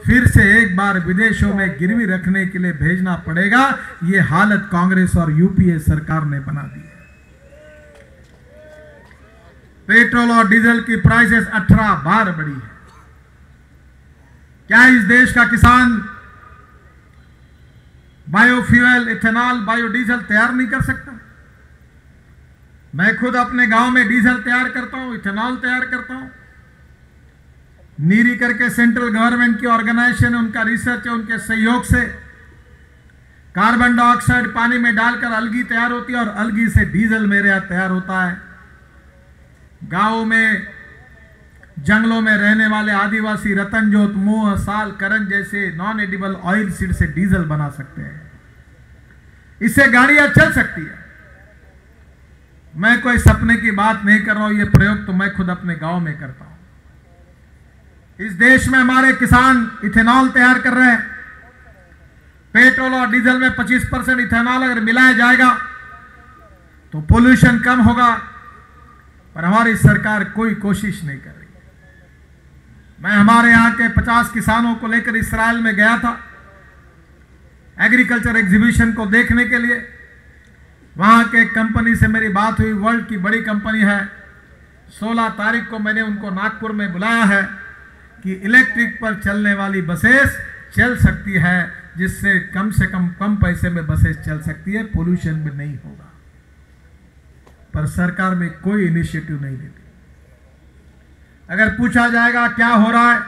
फिर से एक बार विदेशों में गिरवी रखने के लिए भेजना पड़ेगा। ये हालत कांग्रेस और यूपीए सरकार ने बना दी है। पेट्रोल और डीजल की प्राइसेस 18 बार बढ़ी है। क्या इस देश का किसान बायोफ्यूल, इथेनॉल, बायोडीजल तैयार नहीं कर सकता? मैं खुद अपने गांव में डीजल तैयार करता हूं, इथेनॉल तैयार करता हूं। नीरी करके सेंट्रल गवर्नमेंट की ऑर्गेनाइजेशन है, उनका रिसर्च है, उनके सहयोग से कार्बन डाइऑक्साइड पानी में डालकर अलगी तैयार होती है और अलगी से डीजल मेरे यहां तैयार होता है। गांवों में, जंगलों में रहने वाले आदिवासी रतनजोत, मोह, साल, करन जैसे नॉन एडिबल ऑयल सीड से डीजल बना सकते हैं। इससे गाड़ियां चल सकती है। मैं कोई सपने की बात नहीं कर रहा हूं, यह प्रयोग तो मैं खुद अपने गांव में करता हूं। इस देश में हमारे किसान इथेनॉल तैयार कर रहे हैं। पेट्रोल और डीजल में 25% इथेनॉल अगर मिलाया जाएगा तो पोल्यूशन कम होगा, पर हमारी सरकार कोई कोशिश नहीं कर रही। मैं हमारे यहाँ के 50 किसानों को लेकर इस्राएल में गया था एग्रीकल्चर एग्जीबिशन को देखने के लिए। वहाँ के कंपनी से मेरी बात हुई, वर्ल्ड की बड़ी कंपनी है। 16 तारीख को मैंने उनको नागपुर में बुलाया है कि इलेक्ट्रिक पर चलने वाली बसेस चल सकती है, जिससे से कम पैसे में बसेस चल सकती है, पोल्यूशन भी नहीं होगा। पर सरकार में कोई इनिशिएटिव नहीं लेती। अगर पूछा जाएगा क्या हो रहा है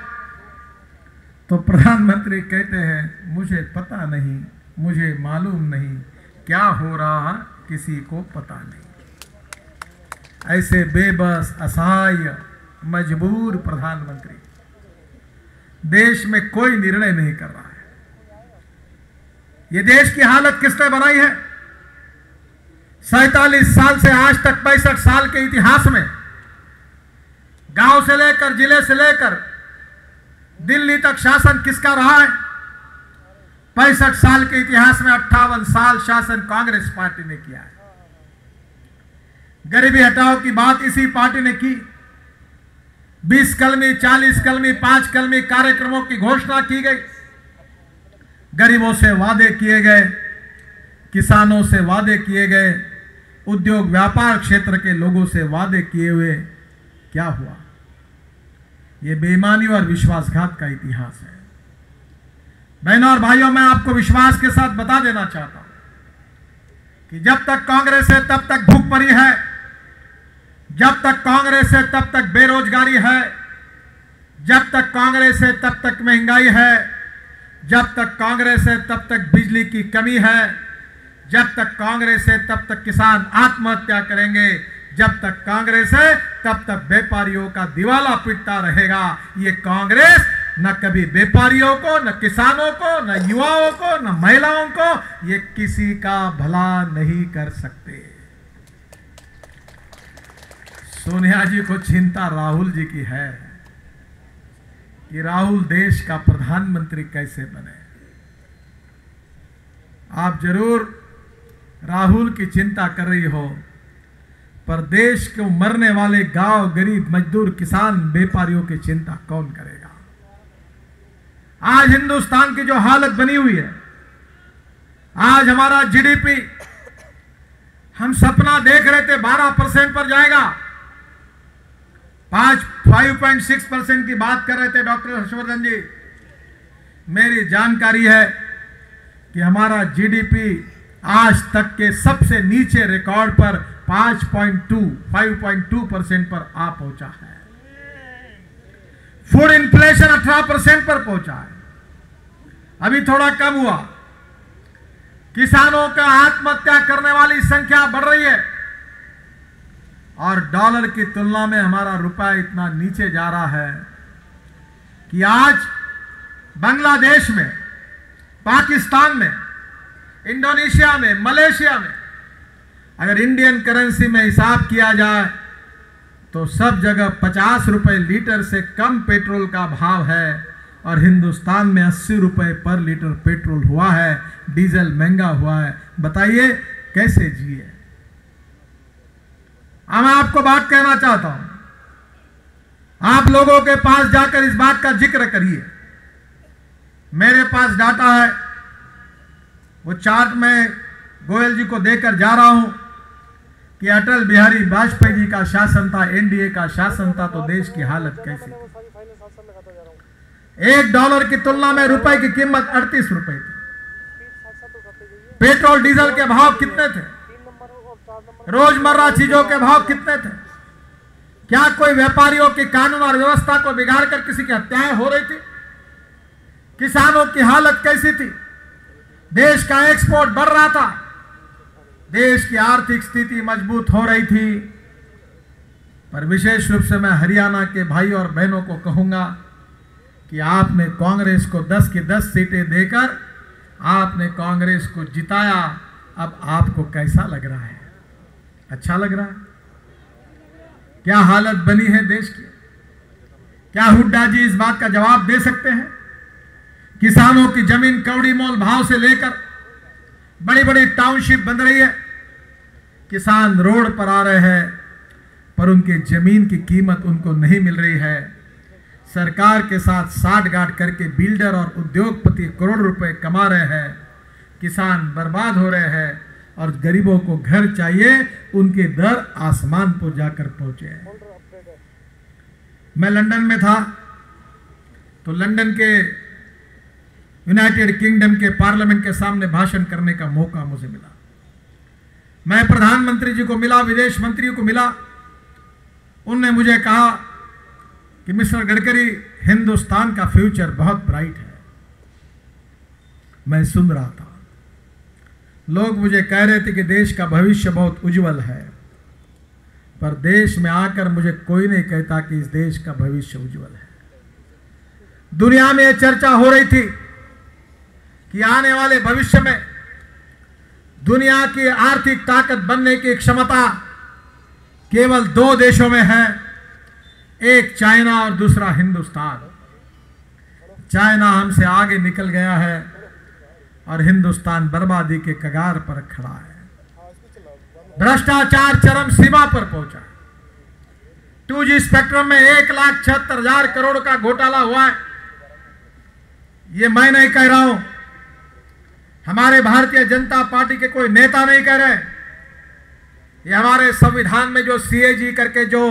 तो प्रधानमंत्री कहते हैं मुझे पता नहीं, मुझे मालूम नहीं, क्या हो रहा किसी को पता नहीं। ऐसे बेबस, असहाय, मजबूर प्रधानमंत्री देश में कोई निर्णय नहीं कर रहा है। यह देश की हालत किसने बनाई है? 47 साल से आज तक 65 साल के इतिहास में गांव से लेकर, जिले से लेकर दिल्ली तक शासन किसका रहा है? 65 साल के इतिहास में 58 साल शासन कांग्रेस पार्टी ने किया है। गरीबी हटाओ की बात इसी पार्टी ने की। 20 कलमी, 40 कलमी, 5 कलमी कार्यक्रमों की घोषणा की गई। गरीबों से वादे किए गए, किसानों से वादे किए गए, उद्योग व्यापार क्षेत्र के लोगों से वादे किए हुए क्या हुआ? यह बेईमानी और विश्वासघात का इतिहास है। बहनों और भाइयों, मैं आपको विश्वास के साथ बता देना चाहता हूं कि जब तक कांग्रेस है तब तक भूखमरी है, जब तक कांग्रेस है तब तक बेरोजगारी है, जब तक कांग्रेस है तब तक महंगाई है, जब तक कांग्रेस है तब तक बिजली की कमी है, जब तक कांग्रेस है तब तक किसान आत्महत्या करेंगे, जब तक कांग्रेस है तब तक व्यापारियों का दिवाला पिटता रहेगा। ये कांग्रेस न कभी व्यापारियों को, न किसानों को, न युवाओं को, न महिलाओं को, ये किसी का भला नहीं कर सकते। सोनिया जी को चिंता राहुल जी की है कि राहुल देश का प्रधानमंत्री कैसे बने। आप जरूर राहुल की चिंता कर रही हो, पर देश को मरने वाले गांव, गरीब, मजदूर, किसान, व्यापारियों की चिंता कौन करेगा? आज हिंदुस्तान की जो हालत बनी हुई है, आज हमारा जीडीपी, हम सपना देख रहे थे 12% पर जाएगा, 5.6% की बात कर रहे थे डॉक्टर हर्षवर्धन जी। मेरी जानकारी है कि हमारा जीडीपी आज तक के सबसे नीचे रिकॉर्ड पर 5.2% पर आ पहुंचा है। फूड इन्फ्लेशन 18% पर पहुंचा है, अभी थोड़ा कम हुआ। किसानों का आत्महत्या करने वाली संख्या बढ़ रही है और डॉलर की तुलना में हमारा रुपया इतना नीचे जा रहा है कि आज बांग्लादेश में, पाकिस्तान में, इंडोनेशिया में, मलेशिया में अगर इंडियन करेंसी में हिसाब किया जाए तो सब जगह 50 रुपए लीटर से कम पेट्रोल का भाव है और हिंदुस्तान में 80 रुपए पर लीटर पेट्रोल हुआ है, डीजल महंगा हुआ है। बताइए कैसे जिए? अब मैं आपको बात कहना चाहता हूं, आप लोगों के पास जाकर इस बात का जिक्र करिए मेरे पास डाटा है, वो चार्ट मैं गोयल जी को देकर जा रहा हूं कि अटल बिहारी वाजपेयी जी का शासन था, एनडीए का शासन था, तो देश की हालत कैसी थी। $1 की तुलना में रुपए की कीमत 38 रुपए थी। पेट्रोल डीजल के भाव कितने थे? रोजमर्रा चीजों के भाव कितने थे? क्या कोई व्यापारियों की कानून और व्यवस्था को बिगाड़ कर किसी की हत्याएं हो रही थी? किसानों की हालत कैसी थी? देश का एक्सपोर्ट बढ़ रहा था, देश की आर्थिक स्थिति मजबूत हो रही थी। पर विशेष रूप से मैं हरियाणा के भाई और बहनों को कहूंगा कि आपने कांग्रेस को 10 की 10 सीटें देकर आपने कांग्रेस को जिताया। अब आपको कैसा लग रहा है? अच्छा लग रहा है? क्या हालत बनी है देश की? क्या हुड्डा जी इस बात का जवाब दे सकते हैं? किसानों की जमीन कौड़ी मोल भाव से लेकर बड़ी बड़ी टाउनशिप बन रही है, किसान रोड पर आ रहे हैं, पर उनकी जमीन की कीमत उनको नहीं मिल रही है। सरकार के साथ साठगांठ करके बिल्डर और उद्योगपति करोड़ रुपए कमा रहे हैं, किसान बर्बाद हो रहे हैं और गरीबों को घर चाहिए, उनके दर आसमान पर जाकर पहुंचे हैं। मैं लंदन में था, तो लंदन के यूनाइटेड किंगडम के पार्लियामेंट के सामने भाषण करने का मौका मुझे मिला। मैं प्रधानमंत्री जी को मिला, विदेश मंत्री को मिला। उनने मुझे कहा कि मिस्टर गडकरी, हिंदुस्तान का फ्यूचर बहुत ब्राइट है। मैं सुन रहा था, लोग मुझे कह रहे थे कि देश का भविष्य बहुत उज्जवल है, पर देश में आकर मुझे कोई नहीं कहता कि इस देश का भविष्य उज्जवल है। दुनिया में यह चर्चा हो रही थी कि आने वाले भविष्य में दुनिया की आर्थिक ताकत बनने की क्षमता केवल 2 देशों में है, एक चाइना और दूसरा हिंदुस्तान। चाइना हमसे आगे निकल गया है और हिंदुस्तान बर्बादी के कगार पर खड़ा है। भ्रष्टाचार चरम सीमा पर पहुंचा। 2G स्पेक्ट्रम में 1,76,000 करोड़ का घोटाला हुआ है। ये मैं नहीं कह रहा हूं, हमारे भारतीय जनता पार्टी के कोई नेता नहीं कह रहे। ये हमारे संविधान में जो CAG करके जो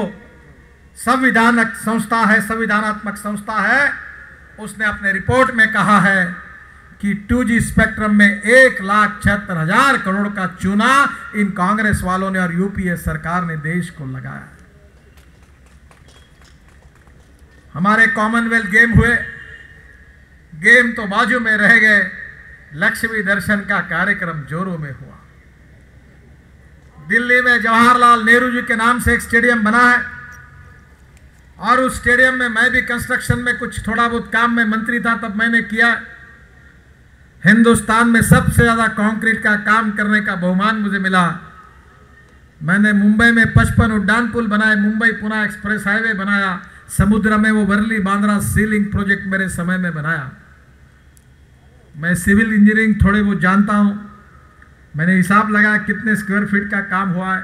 संविधानक संस्था है, संविधानात्मक संस्था है, उसने अपने रिपोर्ट में कहा है कि 2G स्पेक्ट्रम में 1,76,000 करोड़ का चूना इन कांग्रेस वालों ने और यूपीए सरकार ने देश को लगाया। हमारे कॉमनवेल्थ गेम हुए, गेम तो बाजू में रह गए, लक्ष्मी दर्शन का कार्यक्रम जोरों में हुआ। दिल्ली में जवाहरलाल नेहरू जी के नाम से एक स्टेडियम बना है और उस स्टेडियम में मैं भी कंस्ट्रक्शन में कुछ थोड़ा बहुत काम में मंत्री था, तब मैंने किया। हिंदुस्तान में सबसे ज्यादा कंक्रीट का काम करने का बहुमान मुझे मिला। मैंने मुंबई में 55 उड्डान पुल बनाए, मुंबई पुणे एक्सप्रेस हाईवे बनाया, समुद्र में वो वर्ली बांद्रा सीलिंग प्रोजेक्ट मेरे समय में बनाया। मैं सिविल इंजीनियरिंग थोड़े बहुत जानता हूं। मैंने हिसाब लगाया कितने स्क्वायर फीट का काम हुआ है।